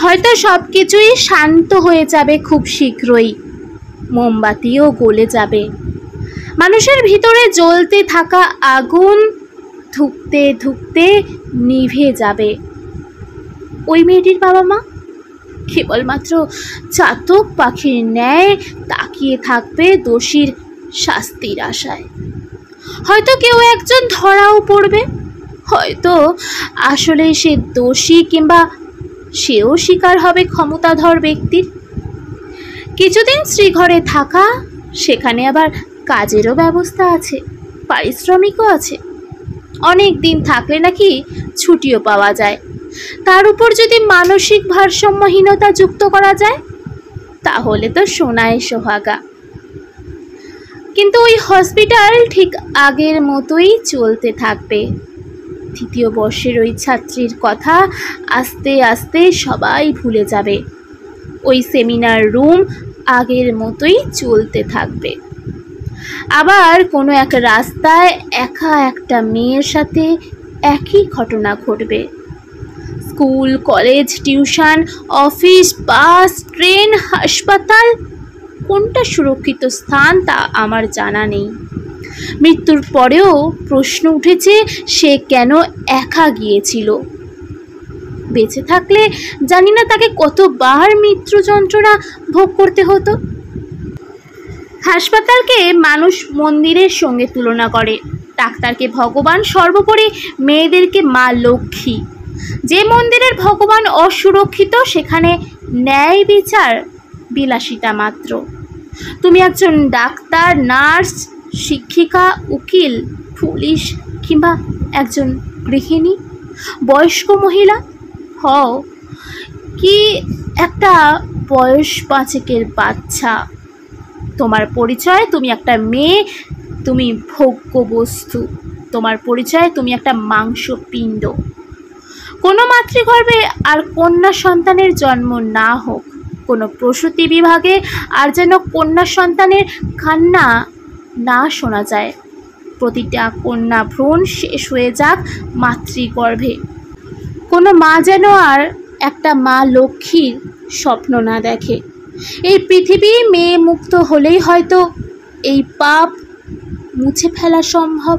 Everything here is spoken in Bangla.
হয়তো সব কিছুই শান্ত হয়ে যাবে খুব শীঘ্রই, মোমবাতিও গলে যাবে, মানুষের ভিতরে জ্বলতে থাকা আগুন ধুঁকতে ধুঁকতে নিভে যাবে। ওই মেয়েটির বাবা মা কেবলমাত্র চাতক পাখির ন্যায় তাকিয়ে থাকবে দোষীর শাস্তির আশায়। হয়তো কেউ একজন ধরাও পড়বে, হয়তো আসলে সে দোষী, কিংবা সেও শিকার হবে ক্ষমতাধর ব্যক্তির। কিছুদিন শ্রীঘরে থাকা, সেখানে আবার কাজেরও ব্যবস্থা আছে, পারিশ্রমিকও আছে। অনেক দিন থাকলে নাকি ছুটিও পাওয়া যায়। তার উপর যদি মানসিক ভারসাম্যহীনতা যুক্ত করা যায়, তাহলে তো সোনায় সোহাগা। কিন্তু ওই হসপিটাল ঠিক আগের মতোই চলতে থাকবে। তৃতীয় বর্ষের ওই ছাত্রীর কথা আস্তে আস্তে সবাই ভুলে যাবে। ওই সেমিনার রুম আগের মতোই চলতে থাকবে। আবার কোনো এক রাস্তায় একা একটা মেয়ের সাথে একই ঘটনা ঘটবে। স্কুল, কলেজ, টিউশন, অফিস, বাস, ট্রেন, হাসপাতাল, কোনটা সুরক্ষিত স্থান তা আমার জানা নেই। মৃত্যুর পরেও প্রশ্ন উঠেছে, সে কেন একা গিয়েছিল? বেঁচে থাকলে জানি না তাকে কতবার মৃত্যু যন্ত্রণা ভোগ করতে হতো। হাসপাতালকে মানুষ মন্দিরের সঙ্গে তুলনা করে, ডাক্তারকে ভগবান, সর্বোপরি মেয়েদেরকে মা লক্ষ্মী। যে মন্দিরের ভগবান অসুরক্ষিত, সেখানে ন্যায় বিচার বিলাসিতা মাত্র। তুমি একজন ডাক্তার, নার্স, শিক্ষিকা, উকিল, পুলিশ, কিংবা একজন গৃহিণী, বয়স্ক মহিলা হও, কি একটা বয়স 5-এর বাচ্চা, তোমার পরিচয় তুমি একটা মেয়ে, তুমি ভোগ্য বস্তু। তোমার পরিচয় তুমি একটা মাংসপিণ্ড। কোনো মাতৃগর্ভে আর কন্যা সন্তানের জন্ম না হোক, কোনো প্রসূতি বিভাগে আর যেন কন্যা সন্তানের কান্না না শোনা যায়। প্রতিটা কন্যা ভ্রূণ শেষ হয়ে যাক মাতৃগর্ভে। কোনো মা যেন আর একটা মা লক্ষ্মীর স্বপ্ন না দেখে। এই পৃথিবী মেয়ে মুক্ত হলেই হয়তো এই পাপ মুছে ফেলা সম্ভব।